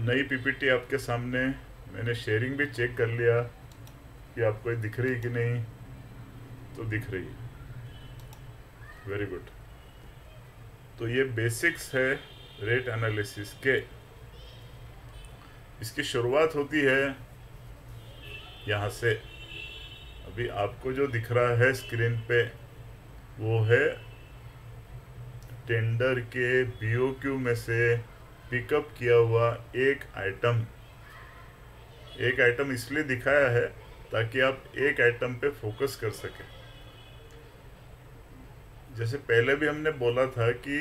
नई पीपीटी आपके सामने। मैंने शेयरिंग भी चेक कर लिया कि आपको ये दिख रही है कि नहीं, तो दिख रही है। Very good. तो ये बेसिक्स है रेट एनालिसिस के। इसकी शुरुआत होती है यहाँ से। अभी आपको जो दिख रहा है स्क्रीन पे वो है टेंडर के बीओक्यू में से पिकअप किया हुआ एक आइटम। एक आइटम इसलिए दिखाया है ताकि आप एक आइटम पे फोकस कर सकें। जैसे पहले भी हमने बोला था कि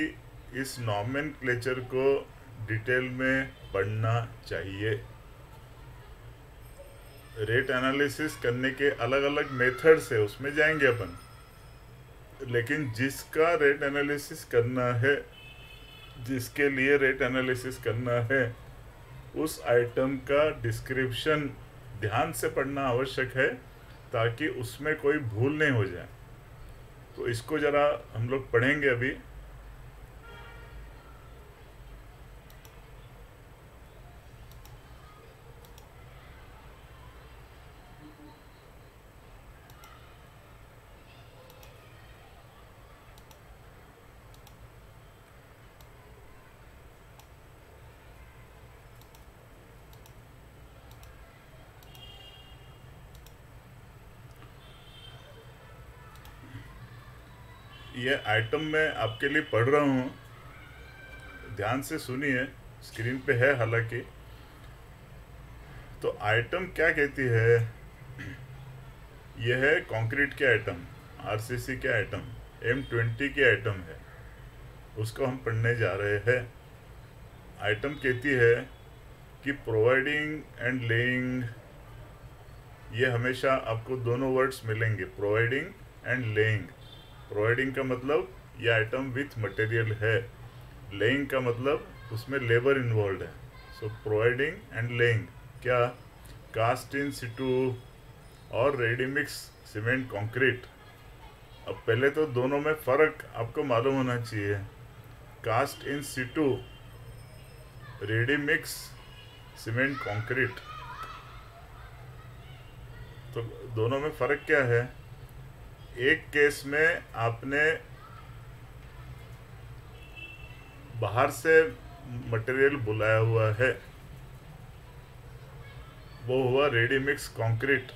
इस नॉमेनक्लेचर को डिटेल में पढ़ना चाहिए। रेट एनालिसिस करने के अलग अलग मेथड्स है, उसमें जाएंगे अपन, लेकिन जिसका रेट एनालिसिस करना है, जिसके लिए रेट एनालिसिस करना है, उस आइटम का डिस्क्रिप्शन ध्यान से पढ़ना आवश्यक है ताकि उसमें कोई भूल नहीं हो जाए। तो इसको ज़रा हम लोग पढ़ेंगे अभी। ये आइटम मैं आपके लिए पढ़ रहा हूँ, ध्यान से सुनिए। स्क्रीन पे है हालांकि। तो आइटम क्या कहती है? यह है कंक्रीट के आइटम, आरसीसी के आइटम, M20 के आइटम है, उसको हम पढ़ने जा रहे हैं। आइटम कहती है कि प्रोवाइडिंग एंड लेइंग, ये हमेशा आपको दोनों वर्ड्स मिलेंगे, प्रोवाइडिंग एंड लेइंग। प्रोवाइडिंग का मतलब ये आइटम विथ मटेरियल है, लेइंग का मतलब उसमें लेबर इन्वॉल्व है। सो प्रोवाइडिंग एंड लेइंग क्या? कास्ट इन सिटू और रेडी मिक्स सीमेंट कंक्रीट। अब पहले तो दोनों में फ़र्क आपको मालूम होना चाहिए। Cast in situ, ready mix cement concrete, तो दोनों में फ़र्क क्या है? एक केस में आपने बाहर से मटेरियल बुलाया हुआ है, वो हुआ रेडी मिक्स कंक्रीट।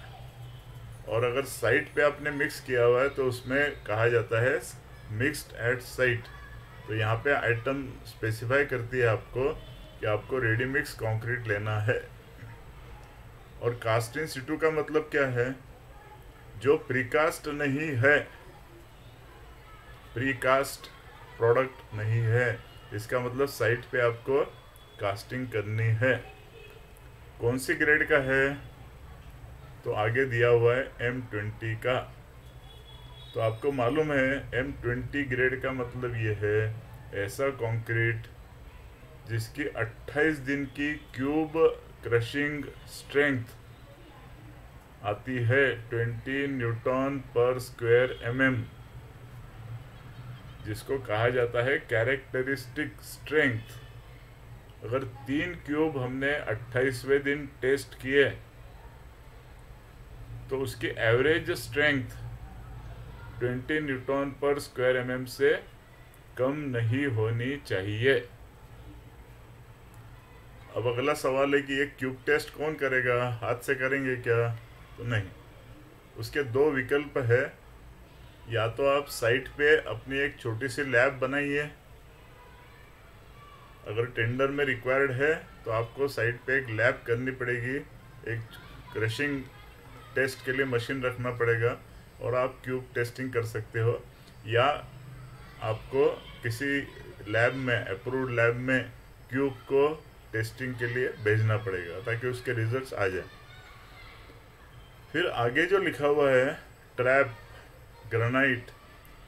और अगर साइट पे आपने मिक्स किया हुआ है तो उसमें कहा जाता है मिक्स्ड एट साइट। तो यहाँ पे आइटम स्पेसिफाई करती है आपको कि आपको रेडी मिक्स कंक्रीट लेना है। और कास्ट इन सिटू का मतलब क्या है? जो प्रीकास्ट नहीं है, प्रीकास्ट प्रोडक्ट नहीं है, इसका मतलब साइट पे आपको कास्टिंग करनी है। कौन सी ग्रेड का है? तो आगे दिया हुआ है M20 का। तो आपको मालूम है M20 ग्रेड का मतलब ये है ऐसा कंक्रीट जिसकी 28 दिन की क्यूब क्रशिंग स्ट्रेंथ आती है 20 न्यूटन पर स्क्वायर mm, जिसको कहा जाता है कैरेक्टरिस्टिक स्ट्रेंथ। अगर 3 क्यूब हमने 28वें दिन टेस्ट किए तो उसकी एवरेज स्ट्रेंथ 20 न्यूटन पर स्क्वायर mm से कम नहीं होनी चाहिए। अब अगला सवाल है कि ये क्यूब टेस्ट कौन करेगा? हाथ से करेंगे क्या? तो नहीं, उसके दो विकल्प है। या तो आप साइट पे अपनी एक छोटी सी लैब बनाइए, अगर टेंडर में रिक्वायर्ड है तो आपको साइट पे एक लैब करनी पड़ेगी, एक क्रशिंग टेस्ट के लिए मशीन रखना पड़ेगा और आप क्यूब टेस्टिंग कर सकते हो। या आपको किसी लैब में, अप्रूव्ड लैब में क्यूब को टेस्टिंग के लिए भेजना पड़ेगा ताकि उसके रिजल्ट्स आ जाए। फिर आगे जो लिखा हुआ है ट्रैप, ग्रेनाइट,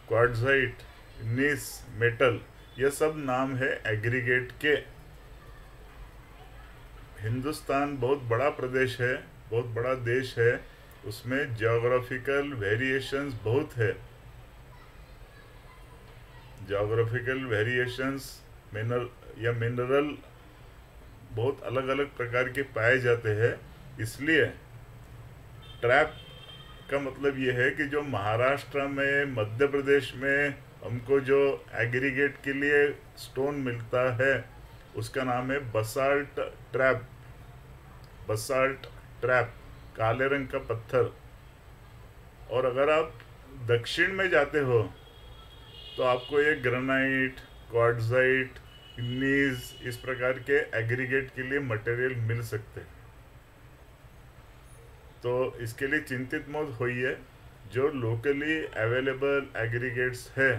क्वार्ट्जाइट, नीस, मेटल, ये सब नाम है एग्रीगेट के। हिंदुस्तान बहुत बड़ा प्रदेश है, बहुत बड़ा देश है, उसमें जियोग्राफिकल वेरिएशंस बहुत है। जियोग्राफिकल वेरिएशंस मिनरल बहुत अलग अलग प्रकार के पाए जाते हैं। इसलिए ट्रैप का मतलब ये है कि जो महाराष्ट्र में, मध्य प्रदेश में हमको जो एग्रीगेट के लिए स्टोन मिलता है उसका नाम है बसाल्ट ट्रैप। बसाल्ट ट्रैप, काले रंग का पत्थर। और अगर आप दक्षिण में जाते हो तो आपको ये ग्रेनाइट, क्वार्ट्जाइट, नीज, इस प्रकार के एग्रीगेट के लिए मटेरियल मिल सकते हैं। तो इसके लिए चिंतित मत होइए। जो लोकली अवेलेबल एग्रीगेट्स है,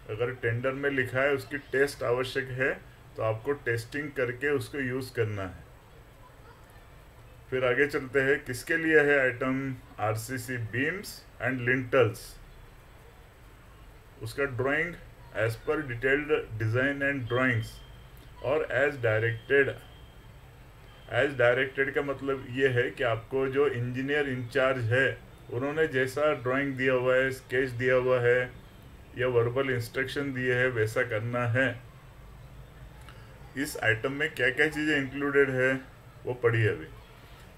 अगर टेंडर में लिखा है उसकी टेस्ट आवश्यक है तो आपको टेस्टिंग करके उसको यूज़ करना है। फिर आगे चलते हैं, किसके लिए है item? RCC beams and lintels. उसका drawing as per detailed design and drawings और एज डायरेक्टेड। एज डायरेक्टेड का मतलब ये है कि आपको जो इंजीनियर इंचार्ज है उन्होंने जैसा ड्राइंग दिया हुआ है, स्केच दिया हुआ है या वर्बल इंस्ट्रक्शन दिए है वैसा करना है। इस आइटम में क्या क्या चीज़ें इंक्लूडेड है वो पढ़िए अभी।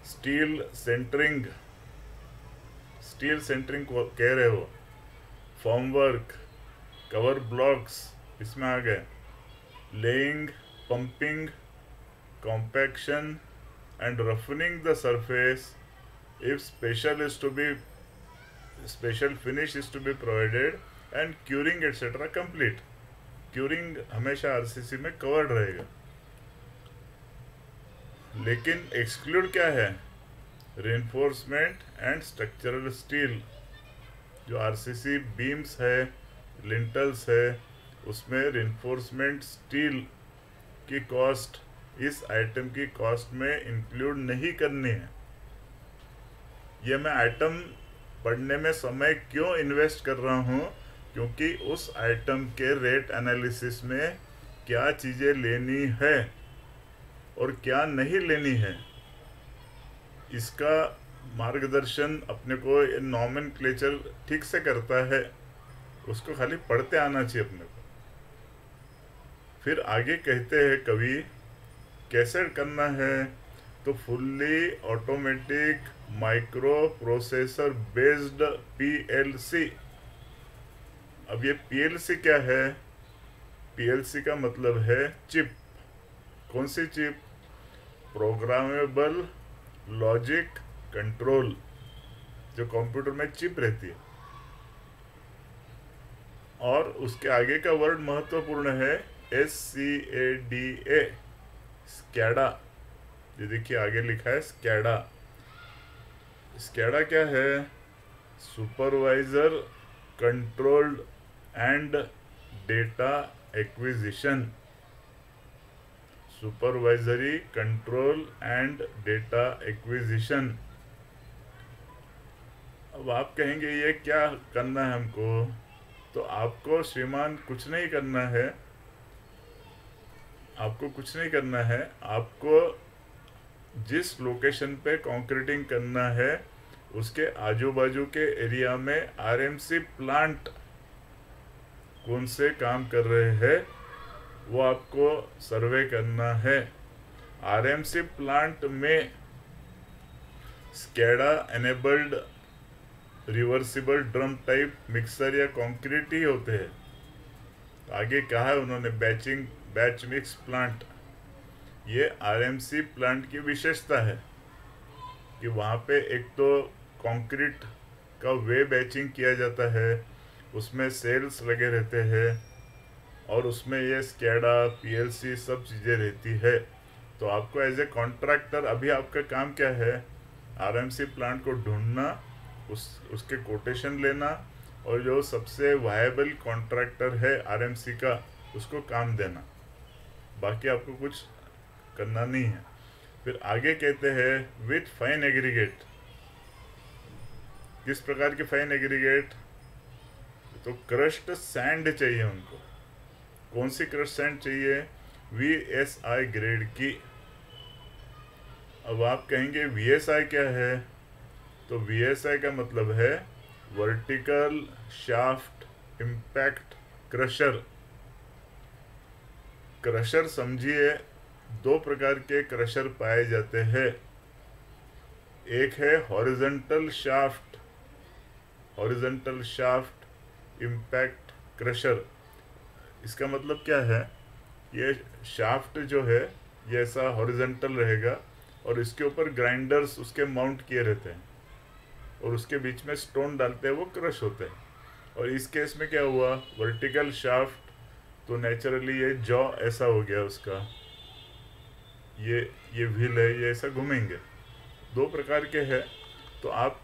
स्टील सेंटरिंग, स्टील सेंटरिंग को कह रहे हो, फॉर्मवर्क, कवर ब्लॉक्स इसमें आ गए, laying, pumping, compaction and roughening the surface if special finish is to be provided and curing etcetera complete. Curing हमेशा आरसीसी में कवर्ड रहेगा, लेकिन एक्सक्लूड क्या है? Reinforcement and structural steel. जो आरसीसी बीम्स है, लिंटल्स है, उसमें रेनफोर्समेंट स्टील की कॉस्ट इस आइटम की कॉस्ट में इंक्लूड नहीं करनी है। ये मैं आइटम पढ़ने में समय क्यों इन्वेस्ट कर रहा हूँ? क्योंकि उस आइटम के रेट एनालिसिस में क्या चीज़ें लेनी है और क्या नहीं लेनी है, इसका मार्गदर्शन अपने को नॉमेनक्लेचर ठीक से करता है। उसको खाली पढ़ते आना चाहिए अपने को। फिर आगे कहते हैं कवि कैसे करना है, तो fully automatic micro processor based PLC. अब ये पीएलसी क्या है? पीएलसी का मतलब है चिप। कौन सी चिप? प्रोग्रामेबल लॉजिक कंट्रोल, जो कंप्यूटर में चिप रहती है। और उसके आगे का वर्ड महत्वपूर्ण है, SCADA, स्कैडा। ये देखिए आगे लिखा है स्कैडा। स्कैडा क्या है? Supervisor controlled and data acquisition. Supervisory control and data acquisition. अब आप कहेंगे ये क्या करना है हमको? तो आपको श्रीमान कुछ नहीं करना है, आपको कुछ नहीं करना है। आपको जिस लोकेशन पे कंक्रीटिंग करना है उसके आजू बाजू के एरिया में आरएमसी प्लांट कौन से काम कर रहे हैं वो आपको सर्वे करना है। आरएमसी प्लांट में SCADA enabled reversible drum type mixer या कंक्रीट ही होते हैं। आगे कहा है उन्होंने बैच मिक्स प्लांट। ये आरएमसी प्लांट की विशेषता है कि वहाँ पे एक तो कंक्रीट का वे बैचिंग किया जाता है, उसमें सेल्स लगे रहते हैं और उसमें ये स्कैडा, पीएलसी सब चीज़ें रहती है। तो आपको एज ए कॉन्ट्रैक्टर अभी आपका काम क्या है? आरएमसी प्लांट को ढूंढना, उसके कोटेशन लेना और जो सबसे वायबल कॉन्ट्रैक्टर है आरएमसी का उसको काम देना। बाकी आपको कुछ करना नहीं है। फिर आगे कहते हैं विथ फाइन एग्रीगेट। किस प्रकार के फाइन एग्रीगेट? तो क्रश्ड सैंड चाहिए उनको। कौन सी क्रश सैंड चाहिए? VSI ग्रेड की। अब आप कहेंगे VSI क्या है? तो VSI का मतलब है vertical shaft impact crusher. Crusher समझिए दो प्रकार के क्रशर पाए जाते हैं। एक है हॉरिजॉन्टल शाफ्ट इम्पैक्ट क्रशर। इसका मतलब क्या है, ये शाफ्ट जो है ये ऐसा हॉरिजॉन्टल रहेगा और इसके ऊपर ग्राइंडर्स उसके माउंट किए रहते हैं और उसके बीच में स्टोन डालते हैं, वो क्रश होते हैं। और इस केस में क्या हुआ, वर्टिकल शाफ्ट, तो नेचुरली ये जॉ ऐसा हो गया उसका, ये व्हील है, ये ऐसा घूमेंगे। दो प्रकार के हैं। तो आप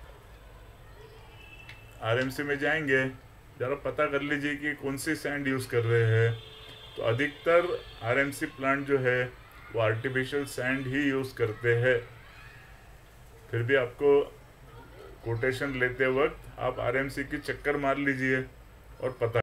आरएमसी में जाएंगे, ज़रा पता कर लीजिए कि कौन सी सैंड यूज़ कर रहे हैं। तो अधिकतर आरएमसी प्लांट जो है वो आर्टिफिशियल सैंड ही यूज़ करते हैं। फिर भी आपको कोटेशन लेते वक्त आप आरएमसी की चक्कर मार लीजिए और पता